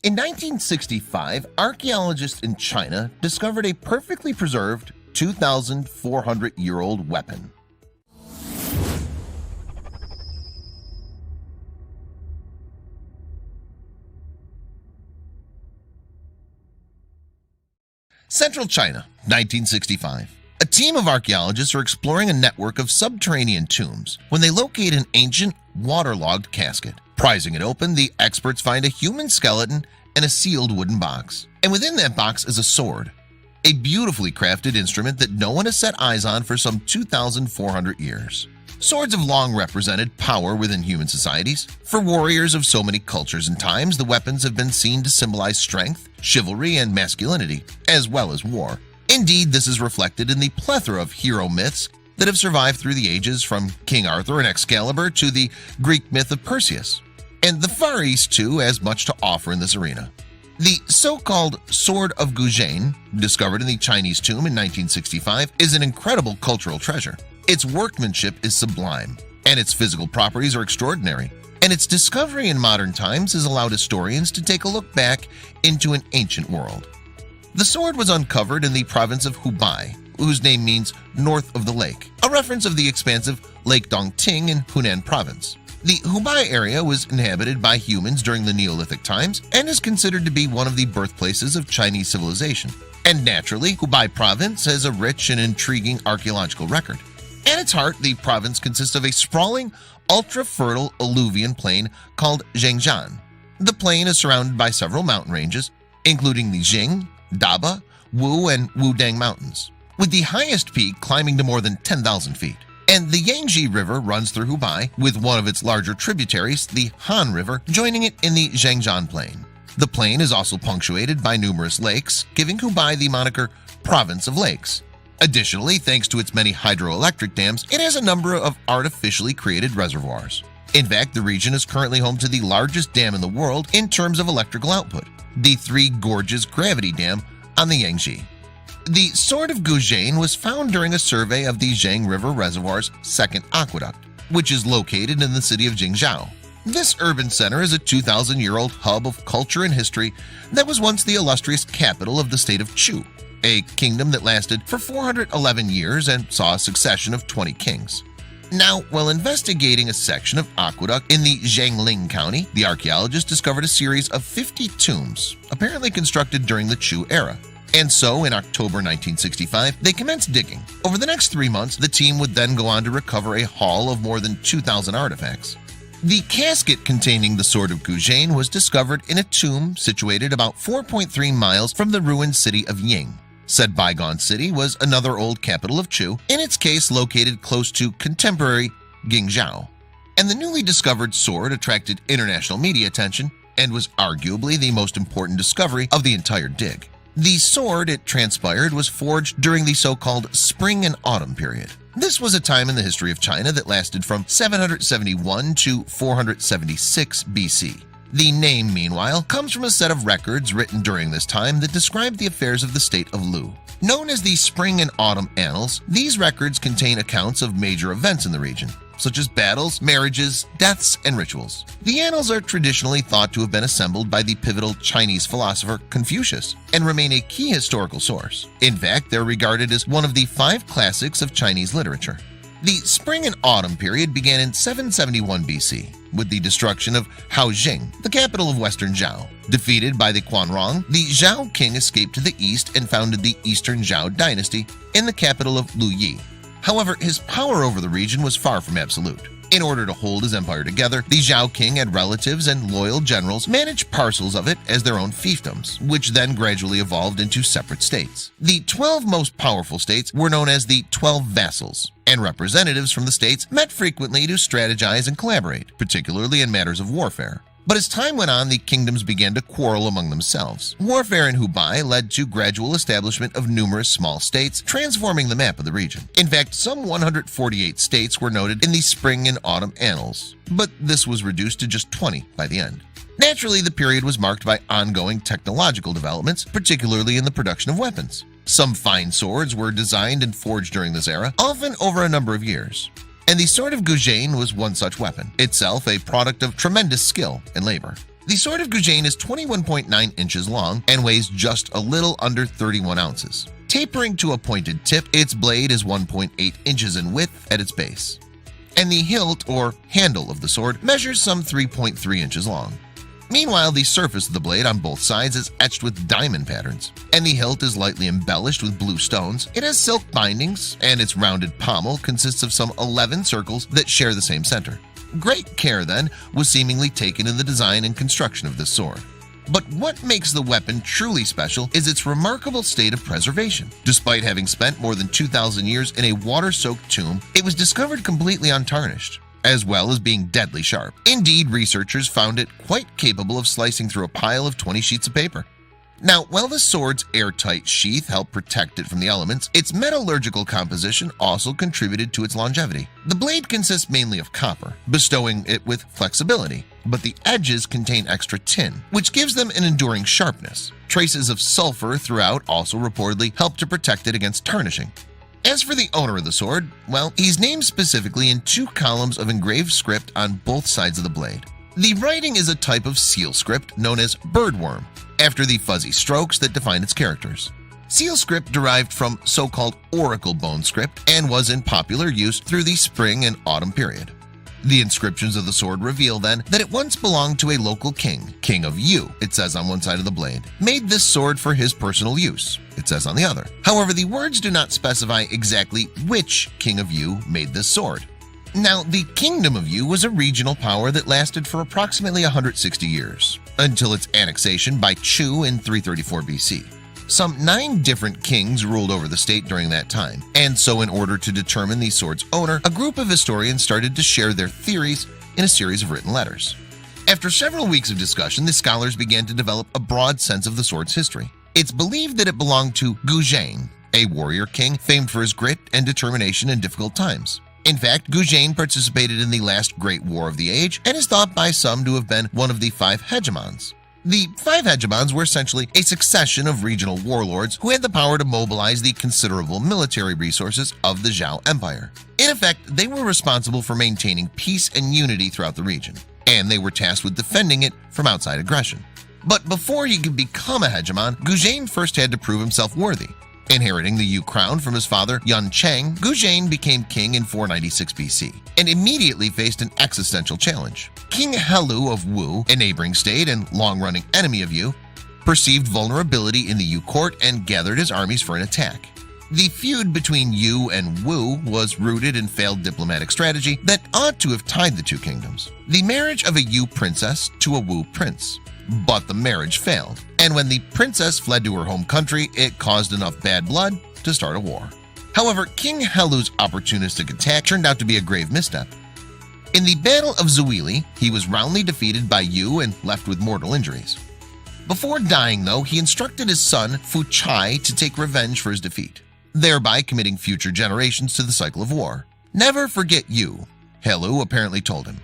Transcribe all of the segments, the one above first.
In 1965, archaeologists in China discovered a perfectly preserved 2,400-year-old weapon. Central China, 1965. A team of archaeologists are exploring a network of subterranean tombs when they locate an ancient, waterlogged casket. Prizing it open, the experts find a human skeleton and a sealed wooden box. And within that box is a sword, a beautifully crafted instrument that no one has set eyes on for some 2,400 years. Swords have long represented power within human societies. For warriors of so many cultures and times, the weapons have been seen to symbolize strength, chivalry, and masculinity, as well as war. Indeed, this is reflected in the plethora of hero myths that have survived through the ages, from King Arthur and Excalibur to the Greek myth of Perseus. And the Far East, too, has much to offer in this arena. The so-called Sword of Guzheng, discovered in the Chinese tomb in 1965, is an incredible cultural treasure. Its workmanship is sublime, and its physical properties are extraordinary, and its discovery in modern times has allowed historians to take a look back into an ancient world. The sword was uncovered in the province of Hubei, whose name means north of the lake, a reference of the expansive Lake Dongting in Hunan province. The Hubei area was inhabited by humans during the Neolithic times and is considered to be one of the birthplaces of Chinese civilization. And naturally, Hubei province has a rich and intriguing archaeological record. At its heart, the province consists of a sprawling, ultra-fertile alluvian plain called Zhangjiang. The plain is surrounded by several mountain ranges, including the Jing, Daba, Wu, and Wudang mountains, with the highest peak climbing to more than 10,000 feet. And the Yangtze River runs through Hubei, with one of its larger tributaries, the Han River, joining it in the Zhangjiang Plain. The plain is also punctuated by numerous lakes, giving Hubei the moniker Province of Lakes. Additionally, thanks to its many hydroelectric dams, it has a number of artificially created reservoirs. In fact, the region is currently home to the largest dam in the world in terms of electrical output, the Three Gorges Gravity Dam on the Yangtze. The Sword of Guzheng was found during a survey of the Zhang River Reservoir's second aqueduct, which is located in the city of Jingzhou. This urban center is a 2,000-year-old hub of culture and history that was once the illustrious capital of the state of Chu, a kingdom that lasted for 411 years and saw a succession of 20 kings. Now, while investigating a section of aqueduct in the Jiangling County, the archaeologists discovered a series of 50 tombs, apparently constructed during the Chu era. And so, in October 1965, they commenced digging. Over the next 3 months, the team would then go on to recover a haul of more than 2,000 artifacts. The casket containing the Sword of Guzheng was discovered in a tomb situated about 4.3 miles from the ruined city of Ying. Said bygone city was another old capital of Chu, in its case located close to contemporary Guangzhou. And the newly discovered sword attracted international media attention and was arguably the most important discovery of the entire dig. The sword, it transpired, was forged during the so-called Spring and Autumn period. This was a time in the history of China that lasted from 771 to 476 BC. The name, meanwhile, comes from a set of records written during this time that describe the affairs of the state of Lu. Known as the Spring and Autumn Annals, these records contain accounts of major events in the region, such as battles, marriages, deaths, and rituals. The annals are traditionally thought to have been assembled by the pivotal Chinese philosopher Confucius and remain a key historical source. In fact, they're regarded as one of the 5 classics of Chinese literature. The Spring and Autumn period began in 771 BC with the destruction of Haojing, the capital of western Zhao. Defeated by the Quanrong, the Zhao king escaped to the east and founded the Eastern Zhao dynasty in the capital of Luyi. However, his power over the region was far from absolute. In order to hold his empire together, the Zhao king had relatives and loyal generals manage parcels of it as their own fiefdoms, which then gradually evolved into separate states. The 12 most powerful states were known as the 12 vassals, and representatives from the states met frequently to strategize and collaborate, particularly in matters of warfare. But as time went on, the kingdoms began to quarrel among themselves. Warfare in Hubei led to gradual establishment of numerous small states, transforming the map of the region. In fact, some 148 states were noted in the Spring and Autumn Annals, but this was reduced to just 20 by the end. Naturally, the period was marked by ongoing technological developments, particularly in the production of weapons. Some fine swords were designed and forged during this era, often over a number of years. And the Sword of Guzheng was one such weapon, itself a product of tremendous skill and labor. The sword of Guzheng is 21.9 inches long and weighs just a little under 31 ounces. Tapering to a pointed tip, its blade is 1.8 inches in width at its base. And the hilt or handle of the sword measures some 3.3 inches long. Meanwhile, the surface of the blade on both sides is etched with diamond patterns, and the hilt is lightly embellished with blue stones. It has silk bindings, and its rounded pommel consists of some 11 circles that share the same center. Great care, then, was seemingly taken in the design and construction of this sword. But what makes the weapon truly special is its remarkable state of preservation. Despite having spent more than 2,000 years in a water-soaked tomb, it was discovered completely untarnished, as well as being deadly sharp. Indeed, researchers found it quite capable of slicing through a pile of 20 sheets of paper. Now, while the sword's airtight sheath helped protect it from the elements, its metallurgical composition also contributed to its longevity. The blade consists mainly of copper, bestowing it with flexibility, but the edges contain extra tin, which gives them an enduring sharpness. Traces of sulfur throughout also reportedly help to protect it against tarnishing. As for the owner of the sword, well, he's named specifically in 2 columns of engraved script on both sides of the blade. The writing is a type of seal script known as birdworm, after the fuzzy strokes that define its characters. Seal script derived from so-called oracle bone script and was in popular use through the spring and autumn period. The inscriptions of the sword reveal then that it once belonged to a local king, King of Yu, it says on one side of the blade, made this sword for his personal use, it says on the other. However, the words do not specify exactly which King of Yu made this sword. Now, the Kingdom of Yu was a regional power that lasted for approximately 160 years, until its annexation by Chu in 334 BC. Some 9 different kings ruled over the state during that time, and so in order to determine the sword's owner, a group of historians started to share their theories in a series of written letters. After several weeks of discussion, the scholars began to develop a broad sense of the sword's history. It's believed that it belonged to Guzheng, a warrior king famed for his grit and determination in difficult times. In fact, Guzheng participated in the last great war of the age and is thought by some to have been one of the 5 hegemons. The 5 hegemons were essentially a succession of regional warlords who had the power to mobilize the considerable military resources of the Zhou Empire. In effect, they were responsible for maintaining peace and unity throughout the region, and they were tasked with defending it from outside aggression. But before he could become a hegemon, Guzheng first had to prove himself worthy. Inheriting the Yu crown from his father Yun Cheng, Guzheng became king in 496 BC and immediately faced an existential challenge. King Helu of Wu, a neighboring state and long-running enemy of Yu, perceived vulnerability in the Yu court and gathered his armies for an attack. The feud between Yu and Wu was rooted in failed diplomatic strategy that ought to have tied the 2 kingdoms. The marriage of a Yu princess to a Wu prince. But the marriage failed, and when the princess fled to her home country, it caused enough bad blood to start a war. However, King Helu's opportunistic attack turned out to be a grave misstep. In the Battle of Zuili, he was roundly defeated by Yu and left with mortal injuries. Before dying, though, he instructed his son Fu Chai to take revenge for his defeat, thereby committing future generations to the cycle of war. "Never forget Yu," Helu apparently told him.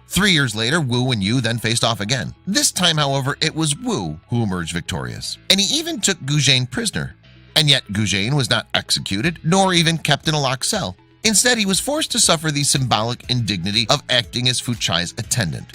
3 years later, Wu and Yu then faced off again. This time, however, it was Wu who emerged victorious, and he even took Guzheng prisoner. And yet Guzheng was not executed, nor even kept in a locked cell. Instead, he was forced to suffer the symbolic indignity of acting as Fu Chai's attendant.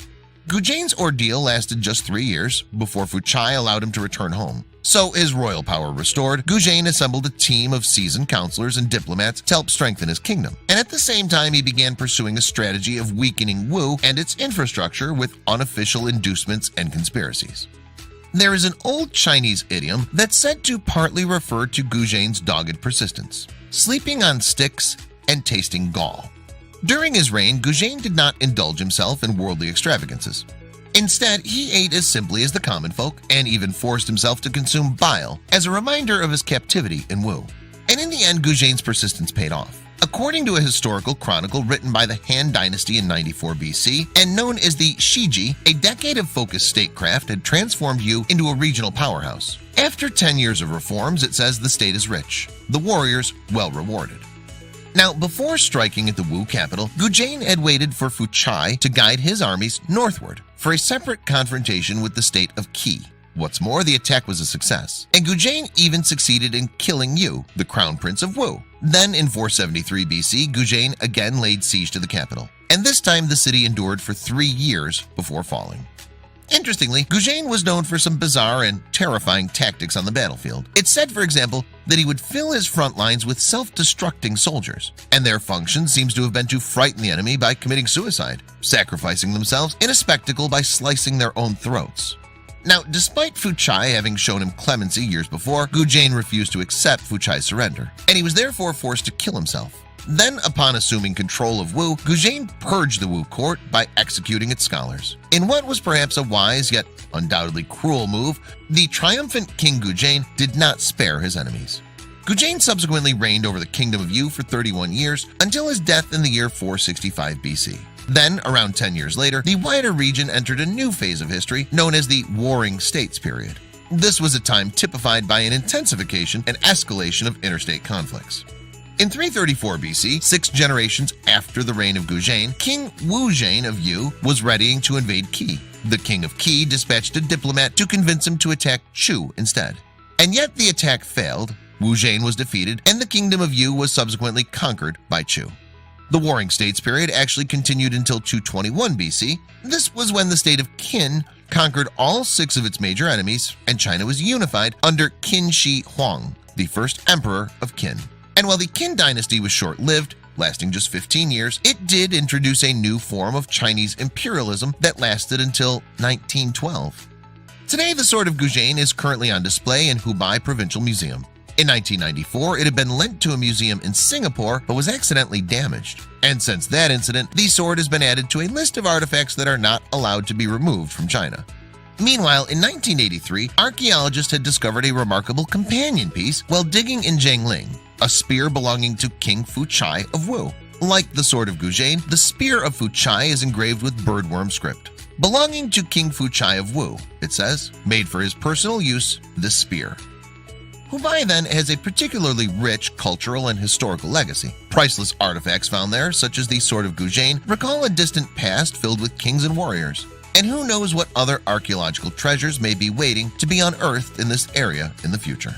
Guzheng's ordeal lasted just 3 years before Fu Chai allowed him to return home. So, his royal power restored, Guzheng assembled a team of seasoned counselors and diplomats to help strengthen his kingdom. And at the same time, he began pursuing a strategy of weakening Wu and its infrastructure with unofficial inducements and conspiracies. There is an old Chinese idiom that's said to partly refer to Guzheng's dogged persistence: sleeping on sticks and tasting gall. During his reign, Guzheng did not indulge himself in worldly extravagances. Instead, he ate as simply as the common folk and even forced himself to consume bile as a reminder of his captivity in Wu. And in the end, Guzheng's persistence paid off. According to a historical chronicle written by the Han Dynasty in 94 BC and known as the Shiji, a decade of focused statecraft had transformed Yu into a regional powerhouse. After 10 years of reforms, it says the state is rich, the warriors well rewarded. Now, before striking at the Wu capital, Guzheng had waited for Fu Chai to guide his armies northward for a separate confrontation with the state of Qi. What's more, the attack was a success, and Guzheng even succeeded in killing Yu, the crown prince of Wu. Then, in 473 BC, Guzheng again laid siege to the capital, and this time the city endured for 3 years before falling. Interestingly, Goujian was known for some bizarre and terrifying tactics on the battlefield. It's said, for example, that he would fill his front lines with self-destructing soldiers, and their function seems to have been to frighten the enemy by committing suicide, sacrificing themselves in a spectacle by slicing their own throats. Now, despite Fuchai having shown him clemency years before, Goujian refused to accept Fuchai's surrender, and he was therefore forced to kill himself. Then, upon assuming control of Wu, Goujian purged the Wu court by executing its scholars. In what was perhaps a wise yet undoubtedly cruel move, the triumphant King Goujian did not spare his enemies. Goujian subsequently reigned over the kingdom of Yu for 31 years until his death in the year 465 BC. Then, around 10 years later, the wider region entered a new phase of history known as the Warring States period. This was a time typified by an intensification and escalation of interstate conflicts. In 334 BC, 6 generations after the reign of Goujian, King Wujian of Yu was readying to invade Qi. The king of Qi dispatched a diplomat to convince him to attack Chu instead. And yet the attack failed, Wujian was defeated, and the kingdom of Yu was subsequently conquered by Chu. The Warring States period actually continued until 221 BC. This was when the state of Qin conquered all 6 of its major enemies, and China was unified under Qin Shi Huang, the first emperor of Qin. And while the Qin dynasty was short-lived, lasting just 15 years, it did introduce a new form of Chinese imperialism that lasted until 1912. Today, the sword of Goujian is currently on display in Hubei Provincial Museum. In 1994, it had been lent to a museum in Singapore but was accidentally damaged. And since that incident, the sword has been added to a list of artifacts that are not allowed to be removed from China. Meanwhile, in 1983, archaeologists had discovered a remarkable companion piece while digging in Jiangling, a spear belonging to King Fuchai of Wu. Like the sword of Goujian, the spear of Fuchai is engraved with birdworm script. Belonging to King Fuchai of Wu, it says, made for his personal use, this spear. Hubei then has a particularly rich cultural and historical legacy. Priceless artifacts found there, such as the sword of Goujian, recall a distant past filled with kings and warriors. And who knows what other archaeological treasures may be waiting to be unearthed in this area in the future.